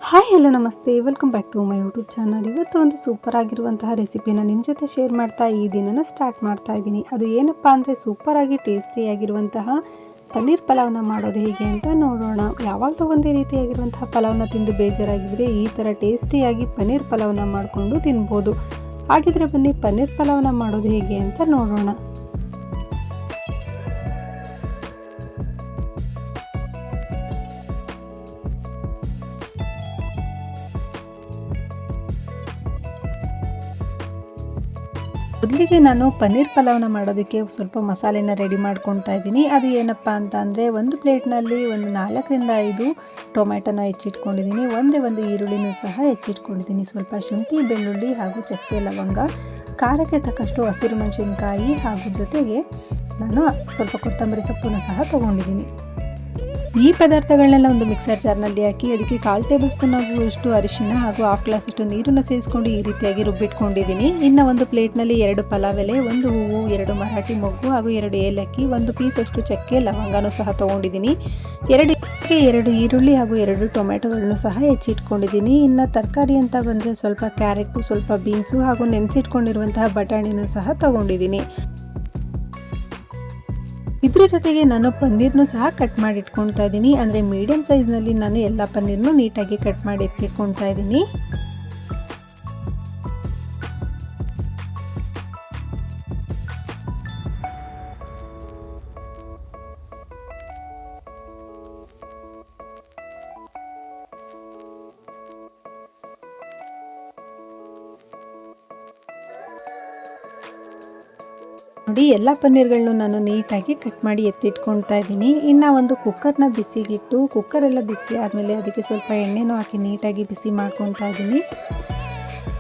Hi hello ನಮಸ್ತೆ, welcome back to my YouTube channel. ಇವತ್ತು ಒಂದು ಸೂಪರ್ ಆಗಿರುವಂತಹ ರೆಸಿಪಿನ ನಿಮ್ಮ ಜೊತೆ ಶೇರ್ ಮಾಡ್ತಾ ಈ ದಿನನ ಸ್ಟಾರ್ಟ್ ಮಾಡ್ತಾ ಇದ್ದೀನಿ. ಅದು ಏನಪ್ಪ ಅಂದರೆ ಸೂಪರ್ ಆಗಿ ಟೇಸ್ಟಿಯಾಗಿರುವಂತಹ ಪನ್ನೀರ್ ಪಲಾವ್ನ ಮಾಡೋದು ಹೇಗೆ ಅಂತ ನೋಡೋಣ. ಯಾವಾಗಲೂ ಒಂದೇ ರೀತಿಯಾಗಿರುವಂತಹ ಪಲಾವ್ನ ತಿಂದು ಬೇಜಾರಾಗಿದ್ದರೆ ಈ ಥರ ಟೇಸ್ಟಿಯಾಗಿ ಪನ್ನೀರ್ ಪಲಾವ್ನ ಮಾಡಿಕೊಂಡು ತಿನ್ಬೋದು. ಹಾಗಿದ್ರೆ ಬನ್ನಿ ಪನ್ನೀರ್ ಪಲಾವ್ನ ಮಾಡೋದು ಹೇಗೆ ಅಂತ ನೋಡೋಣ. ಮೊದಲಿಗೆ ನಾನು ಪನ್ನೀರ್ ಪಲಾವ್ನ ಮಾಡೋದಕ್ಕೆ ಸ್ವಲ್ಪ ಮಸಾಲೆನ ರೆಡಿ ಮಾಡ್ಕೊತಾ ಇದ್ದೀನಿ. ಅದು ಏನಪ್ಪ ಅಂತ ಅಂದರೆ ಒಂದು ಪ್ಲೇಟ್ನಲ್ಲಿ ಒಂದು 4ರಿಂದ 5 ಟೊಮ್ಯಾಟೊನ ಹೆಚ್ಚಿಟ್ಕೊಂಡಿದ್ದೀನಿ. ಒಂದು ಈರುಳ್ಳಿನೂ ಸಹ ಹೆಚ್ಚಿಟ್ಕೊಂಡಿದ್ದೀನಿ. ಸ್ವಲ್ಪ ಶುಂಠಿ, ಬೆಳ್ಳುಳ್ಳಿ ಹಾಗೂ ಚಕ್ಕೆ, ಲವಂಗ, ಖಾರಕ್ಕೆ ತಕ್ಕಷ್ಟು ಹಸಿರು ಮೆಣಸಿನ್ಕಾಯಿ ಹಾಗೂ ಜೊತೆಗೆ ನಾನು ಸ್ವಲ್ಪ ಕೊತ್ತಂಬರಿ ಸೊಪ್ಪನ್ನು ಸಹ ತೊಗೊಂಡಿದ್ದೀನಿ. ಈ ಪದಾರ್ಥಗಳನ್ನೆಲ್ಲ ಒಂದು ಮಿಕ್ಸರ್ ಜಾರ್ನಲ್ಲಿ ಹಾಕಿ ಅದಕ್ಕೆ 1/4 ಟೇಬಲ್ ಸ್ಪೂನ್ ಆಗುವಷ್ಟು ಅರಿಶಿನ ಹಾಗೂ 1/2 ಗ್ಲಾಸಷ್ಟು ನೀರನ್ನು ಸೇರಿಸ್ಕೊಂಡು ಈ ರೀತಿಯಾಗಿ ರುಬ್ಬಿಟ್ಕೊಂಡಿದ್ದೀನಿ. ಇನ್ನು ಒಂದು ಪ್ಲೇಟ್ನಲ್ಲಿ 2 ಪಲಾವ್ ಎಲೆ, 1 ಹೂವು, 2 ಮರಾಠಿ ಮೊಗ್ಗು ಹಾಗೂ 2 ಏಲಕ್ಕಿ, 1 ಪೀಸಷ್ಟು ಚಕ್ಕೆ, ಲವಂಗನೂ ಸಹ ತೊಗೊಂಡಿದ್ದೀನಿ. 2 ಈರುಳ್ಳಿ ಹಾಗೂ 2 ಟೊಮೆಟೊಗಳನ್ನು ಸಹ ಹೆಚ್ಚಿಟ್ಕೊಂಡಿದ್ದೀನಿ. ಇನ್ನು ತರಕಾರಿ ಅಂತ ಬಂದರೆ ಸ್ವಲ್ಪ ಕ್ಯಾರೆಟು, ಸ್ವಲ್ಪ ಬೀನ್ಸು ಹಾಗೂ ನೆನೆಸಿಟ್ಕೊಂಡಿರುವಂತಹ ಬಟಾಣಿನೂ ಸಹ ತೊಗೊಂಡಿದ್ದೀನಿ. ಇದ್ರ ಜೊತೆಗೆ ನಾನು ಪನ್ನೀರ್ನು ಸಹ ಕಟ್ ಮಾಡಿ ಇಟ್ಕೊಳ್ತಾ ಇದ್ದೀನಿ. ಅಂದರೆ ಮೀಡಿಯಂ ಸೈಜ್ನಲ್ಲಿ ನಾನು ಎಲ್ಲ ಪನ್ನೀರ್ನು ನೀಟಾಗಿ ಕಟ್ ಮಾಡಿ ಎತ್ತಿಟ್ಕೊಳ್ತಾ ಇದ್ದೀನಿ. ನೋಡಿ, ಎಲ್ಲ ಪನ್ನೀರ್ಗಳನ್ನು ನಾನು ನೀಟಾಗಿ ಕಟ್ ಮಾಡಿ ಎತ್ತಿಟ್ಕೊಳ್ತಾ ಇದ್ದೀನಿ. ಇನ್ನು ಒಂದು ಕುಕ್ಕರ್ನ ಬಿಸಿಗಿಟ್ಟು ಕುಕ್ಕರೆಲ್ಲ ಬಿಸಿ ಆದಮೇಲೆ ಅದಕ್ಕೆ ಸ್ವಲ್ಪ ಎಣ್ಣೆನೂ ಹಾಕಿ ನೀಟಾಗಿ ಬಿಸಿ ಮಾಡ್ಕೊಳ್ತಾ ಇದ್ದೀನಿ.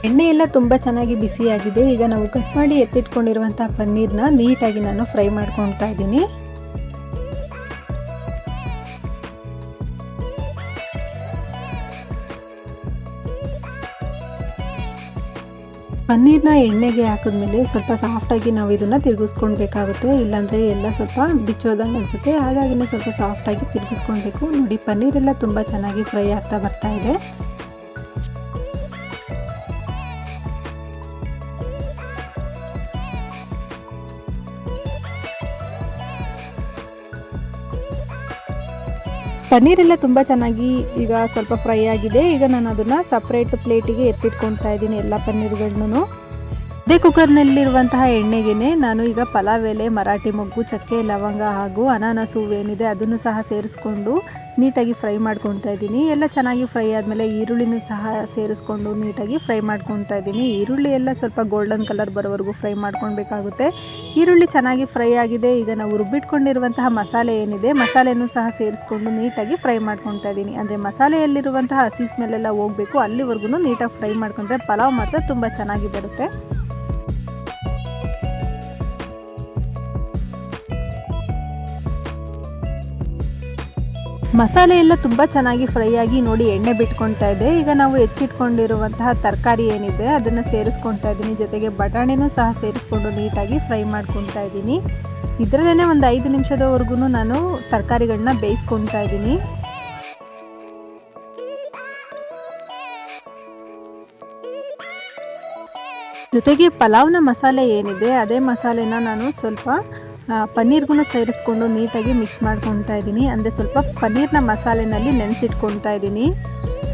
ಎಣ್ಣೆ ಎಲ್ಲ ತುಂಬ ಚೆನ್ನಾಗಿ ಬಿಸಿಯಾಗಿದೆ. ಈಗ ನಾವು ಕಟ್ ಮಾಡಿ ಎತ್ತಿಟ್ಕೊಂಡಿರುವಂಥ ಪನ್ನೀರ್ನ ನೀಟಾಗಿ ನಾನು ಫ್ರೈ ಮಾಡ್ಕೊಳ್ತಾ ಇದ್ದೀನಿ. ಪನ್ನೀರ್ನ ಎಣ್ಣೆಗೆ ಹಾಕಿದ್ಮೇಲೆ ಸ್ವಲ್ಪ ಸಾಫ್ಟಾಗಿ ನಾವು ಇದನ್ನು ತಿರುಗಿಸ್ಕೊಳ್ಬೇಕಾಗುತ್ತೆ. ಇಲ್ಲಾಂದರೆ ಎಲ್ಲ ಸ್ವಲ್ಪ ಬಿಚ್ಚೋದಂಗೆ ಅನಿಸುತ್ತೆ. ಹಾಗಾಗಿ ಸ್ವಲ್ಪ ಸಾಫ್ಟಾಗಿ ತಿರುಗಿಸ್ಕೊಳ್ಬೇಕು. ನೋಡಿ, ಪನ್ನೀರೆಲ್ಲ ತುಂಬ ಚೆನ್ನಾಗಿ ಫ್ರೈ ಆಗ್ತಾ ಬರ್ತಾ ಇದೆ. ಪನ್ನೀರೆಲ್ಲ ತುಂಬ ಚೆನ್ನಾಗಿ ಈಗ ಸ್ವಲ್ಪ ಫ್ರೈ ಆಗಿದೆ. ಈಗ ನಾನು ಅದನ್ನು ಸಪ್ರೇಟ್ ಪ್ಲೇಟಿಗೆ ಎತ್ತಿಟ್ಕೊಳ್ತಾ ಇದ್ದೀನಿ ಎಲ್ಲ ಪನ್ನೀರ್ಗಳನ್ನು. ಅದೇ ಕುಕ್ಕರ್ನಲ್ಲಿರುವಂತಹ ಎಣ್ಣೆಗೆ ನಾನು ಈಗ ಪಲಾವ್ ಎಲೆ, ಮರಾಠಿ ಮೊಗ್ಗು, ಚಕ್ಕೆ, ಲವಂಗ ಹಾಗೂ ಅನಾನಸ್ ಹೂವು ಏನಿದೆ ಅದನ್ನು ಸಹ ಸೇರಿಸ್ಕೊಂಡು ನೀಟಾಗಿ ಫ್ರೈ ಮಾಡ್ಕೊಳ್ತಾ ಇದ್ದೀನಿ. ಎಲ್ಲ ಚೆನ್ನಾಗಿ ಫ್ರೈ ಆದಮೇಲೆ ಈರುಳ್ಳಿನೂ ಸಹ ಸೇರಿಸ್ಕೊಂಡು ನೀಟಾಗಿ ಫ್ರೈ ಮಾಡ್ಕೊಳ್ತಾ ಇದ್ದೀನಿ. ಈರುಳ್ಳಿ ಎಲ್ಲ ಸ್ವಲ್ಪ ಗೋಲ್ಡನ್ ಕಲರ್ ಬರೋವರೆಗೂ ಫ್ರೈ ಮಾಡ್ಕೊಳ್ಬೇಕಾಗುತ್ತೆ. ಈರುಳ್ಳಿ ಚೆನ್ನಾಗಿ ಫ್ರೈ ಆಗಿದೆ. ಈಗ ನಾವು ರುಬ್ಬಿಟ್ಕೊಂಡಿರುವಂತಹ ಮಸಾಲೆ ಏನಿದೆ ಮಸಾಲೆನೂ ಸಹ ಸೇರಿಸ್ಕೊಂಡು ನೀಟಾಗಿ ಫ್ರೈ ಮಾಡ್ಕೊಳ್ತಾ ಇದ್ದೀನಿ. ಅಂದರೆ ಮಸಾಲೆಯಲ್ಲಿರುವಂತಹ ಹಸಿ ಸ್ಮೆಲ್ಲೆಲ್ಲ ಹೋಗಬೇಕು, ಅಲ್ಲಿವರೆಗೂ ನೀಟಾಗಿ ಫ್ರೈ ಮಾಡ್ಕೊಂಡ್ರೆ ಪಲಾವ್ ಮಾತ್ರ ತುಂಬ ಚೆನ್ನಾಗಿ ಬರುತ್ತೆ. ಮಸಾಲೆ ಎಲ್ಲ ತುಂಬ ಚೆನ್ನಾಗಿ ಫ್ರೈ ಆಗಿ ನೋಡಿ ಎಣ್ಣೆ ಬಿಟ್ಕೊಳ್ತಾ ಇದೆ. ಈಗ ನಾವು ಹೆಚ್ಚಿಟ್ಕೊಂಡಿರುವಂತಹ ತರಕಾರಿ ಏನಿದೆ ಅದನ್ನು ಸೇರಿಸ್ಕೊಳ್ತಾ ಇದ್ದೀನಿ. ಜೊತೆಗೆ ಬಟಾಣಿನೂ ಸಹ ಸೇರಿಸ್ಕೊಂಡು ನೀಟಾಗಿ ಫ್ರೈ ಮಾಡ್ಕೊಳ್ತಾ ಇದ್ದೀನಿ. ಇದರಲ್ಲೇ ಒಂದು 5 ನಿಮಿಷದವರೆಗೂ ನಾನು ತರಕಾರಿಗಳನ್ನ ಬೇಯಿಸ್ಕೊಳ್ತಾ ಇದ್ದೀನಿ. ಜೊತೆಗೆ ಪಲಾವ್ನ ಮಸಾಲೆ ಏನಿದೆ ಅದೇ ಮಸಾಲೆನ ನಾನು ಸ್ವಲ್ಪ ಪನ್ನೀರ್ಗೂ ಸೇರಿಸ್ಕೊಂಡು ನೀಟಾಗಿ ಮಿಕ್ಸ್ ಮಾಡ್ಕೊಳ್ತಾ ಇದ್ದೀನಿ. ಅಂದರೆ ಸ್ವಲ್ಪ ಪನ್ನೀರ್ನ ಮಸಾಲೆನಲ್ಲಿ ನೆನೆಸಿಟ್ಕೊಳ್ತಾ ಇದ್ದೀನಿ.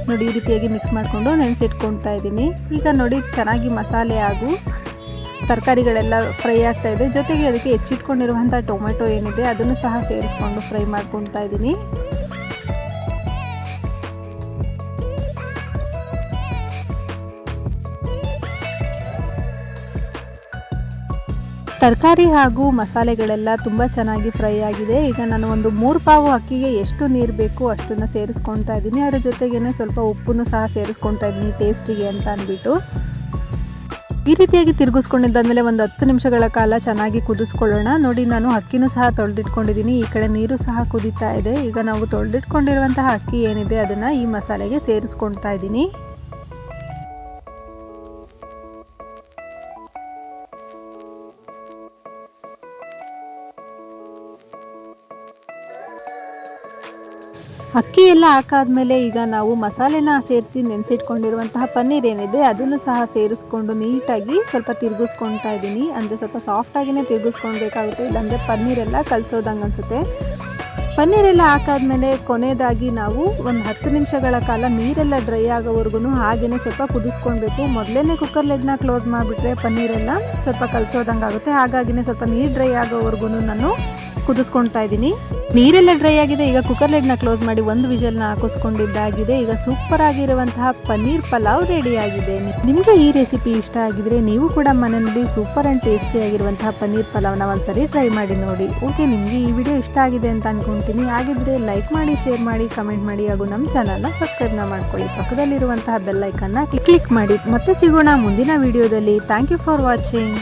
ನೋಡಿ, ಈ ರೀತಿಯಾಗಿ ಮಿಕ್ಸ್ ಮಾಡಿಕೊಂಡು ನೆನೆಸಿಟ್ಕೊಳ್ತಾ ಇದ್ದೀನಿ. ಈಗ ನೋಡಿ, ಚೆನ್ನಾಗಿ ಮಸಾಲೆ ಹಾಗೂ ತರಕಾರಿಗಳೆಲ್ಲ ಫ್ರೈ ಆಗ್ತಾ ಇದೆ. ಜೊತೆಗೆ ಅದಕ್ಕೆ ಹೆಚ್ಚಿಟ್ಕೊಂಡಿರುವಂಥ ಟೊಮೆಟೊ ಏನಿದೆ ಅದನ್ನು ಸಹ ಸೇರಿಸ್ಕೊಂಡು ಫ್ರೈ ಮಾಡ್ಕೊಳ್ತಾ ಇದ್ದೀನಿ. ತರಕಾರಿ ಹಾಗೂ ಮಸಾಲೆಗಳೆಲ್ಲ ತುಂಬ ಚೆನ್ನಾಗಿ ಫ್ರೈ ಆಗಿದೆ. ಈಗ ನಾನು ಒಂದು 3 ಪಾವು ಅಕ್ಕಿಗೆ ಎಷ್ಟು ನೀರು ಬೇಕು ಅಷ್ಟನ್ನು ಸೇರಿಸ್ಕೊಳ್ತಾ ಇದ್ದೀನಿ. ಅದರ ಜೊತೆಗೇ ಸ್ವಲ್ಪ ಉಪ್ಪನ್ನು ಸಹ ಸೇರಿಸ್ಕೊಳ್ತಾ ಇದ್ದೀನಿ ಟೇಸ್ಟಿಗೆ ಅಂತ ಅಂದ್ಬಿಟ್ಟು. ಈ ರೀತಿಯಾಗಿ ತಿರುಗಿಸ್ಕೊಂಡಿದ್ದಾದಮೇಲೆ ಒಂದು 10 ನಿಮಿಷಗಳ ಕಾಲ ಚೆನ್ನಾಗಿ ಕುದಿಸ್ಕೊಳ್ಳೋಣ. ನೋಡಿ, ನಾನು ಅಕ್ಕಿನೂ ಸಹ ತೊಳೆದಿಟ್ಕೊಂಡಿದ್ದೀನಿ. ಈ ಕಡೆ ನೀರು ಸಹ ಕುದೀತಾ ಇದೆ. ಈಗ ನಾವು ತೊಳೆದಿಟ್ಕೊಂಡಿರುವಂತಹ ಅಕ್ಕಿ ಏನಿದೆ ಅದನ್ನು ಈ ಮಸಾಲೆಗೆ ಸೇರಿಸ್ಕೊಳ್ತಾ ಇದ್ದೀನಿ. ಅಕ್ಕಿ ಎಲ್ಲ ಹಾಕಾದ್ಮೇಲೆ ಈಗ ನಾವು ಮಸಾಲೆನ ಸೇರಿಸಿ ನೆನೆಸಿಟ್ಕೊಂಡಿರುವಂತಹ ಪನ್ನೀರ್ ಏನಿದೆ ಅದನ್ನು ಸಹ ಸೇರಿಸ್ಕೊಂಡು ನೀಟಾಗಿ ಸ್ವಲ್ಪ ತಿರುಗಿಸ್ಕೊಳ್ತಾ ಇದ್ದೀನಿ. ಅಂದರೆ ಸ್ವಲ್ಪ ಸಾಫ್ಟಾಗಿಯೇ ತಿರುಗಿಸ್ಕೊಳ್ಬೇಕಾಗುತ್ತೆ, ಇಲ್ಲಾಂದರೆ ಪನ್ನೀರೆಲ್ಲ ಕಲಸೋದಂಗೆ ಅನಿಸುತ್ತೆ. ಪನ್ನೀರೆಲ್ಲ ಹಾಕಾದ್ಮೇಲೆ ಕೊನೆಯದಾಗಿ ನಾವು ಒಂದು 10 ನಿಮಿಷಗಳ ಕಾಲ ನೀರೆಲ್ಲ ಡ್ರೈ ಆಗೋವರೆಗೂ ಹಾಗೆಯೇ ಸ್ವಲ್ಪ ಕುದಿಸ್ಕೊಳ್ಬೇಕು. ಮೊದಲೇ ಕುಕ್ಕರ್ ಲಿಡ್ನ ಕ್ಲೋಸ್ ಮಾಡಿಬಿಟ್ರೆ ಪನ್ನೀರೆಲ್ಲ ಸ್ವಲ್ಪ ಕಲಸೋದಂಗೆ ಆಗುತ್ತೆ. ಹಾಗಾಗಿನೇ ಸ್ವಲ್ಪ ನೀರು ಡ್ರೈ ಆಗೋವರೆಗೂ ನಾನು ಕುದಿಸ್ಕೊಳ್ತಾ ಇದ್ದೀನಿ. ನೀರೆಲ್ಲ ಡ್ರೈ ಆಗಿದೆ. ಈಗ ಕುಕ್ಕರ್ ಲಿಡ್ನ ಕ್ಲೋಸ್ ಮಾಡಿ ಒಂದು ವಿಷಲ್ನ ಹಾಕಿಸ್ಕೊಂಡಿದ್ದಾಗಿದೆ. ಈಗ ಸೂಪರ್ ಆಗಿರುವಂತಹ ಪನ್ನೀರ್ ಪಲಾವ್ ರೆಡಿ ಆಗಿದೆ. ನಿಮಗೆ ಈ ರೆಸಿಪಿ ಇಷ್ಟ ಆಗಿದ್ರೆ ನೀವು ಕೂಡ ಮನೆಯಲ್ಲಿ ಸೂಪರ್ ಆ್ಯಂಡ್ ಟೇಸ್ಟಿ ಆಗಿರುವಂತಹ ಪನ್ನೀರ್ ಪಲಾವ್ನ ಒಂದ್ಸರಿ ಟ್ರೈ ಮಾಡಿ ನೋಡಿ. ಓಕೆ, ನಿಮಗೆ ಈ ವಿಡಿಯೋ ಇಷ್ಟ ಆಗಿದೆ ಅಂತ ಅನ್ಕೊಂತೀನಿ. ಹಾಗಿದ್ರೆ ಲೈಕ್ ಮಾಡಿ, ಶೇರ್ ಮಾಡಿ, ಕಮೆಂಟ್ ಮಾಡಿ ಹಾಗೂ ನಮ್ಮ ಚಾನಲ್ನ ಸಬ್ಸ್ಕ್ರೈಬ್ನ ಮಾಡ್ಕೊಳ್ಳಿ. ಪಕ್ಕದಲ್ಲಿರುವಂತಹ ಬೆಲ್ ಐಕನ್ನ ಕ್ಲಿಕ್ ಮಾಡಿ. ಮತ್ತೆ ಸಿಗೋಣ ಮುಂದಿನ ವಿಡಿಯೋದಲ್ಲಿ. Thank you for watching.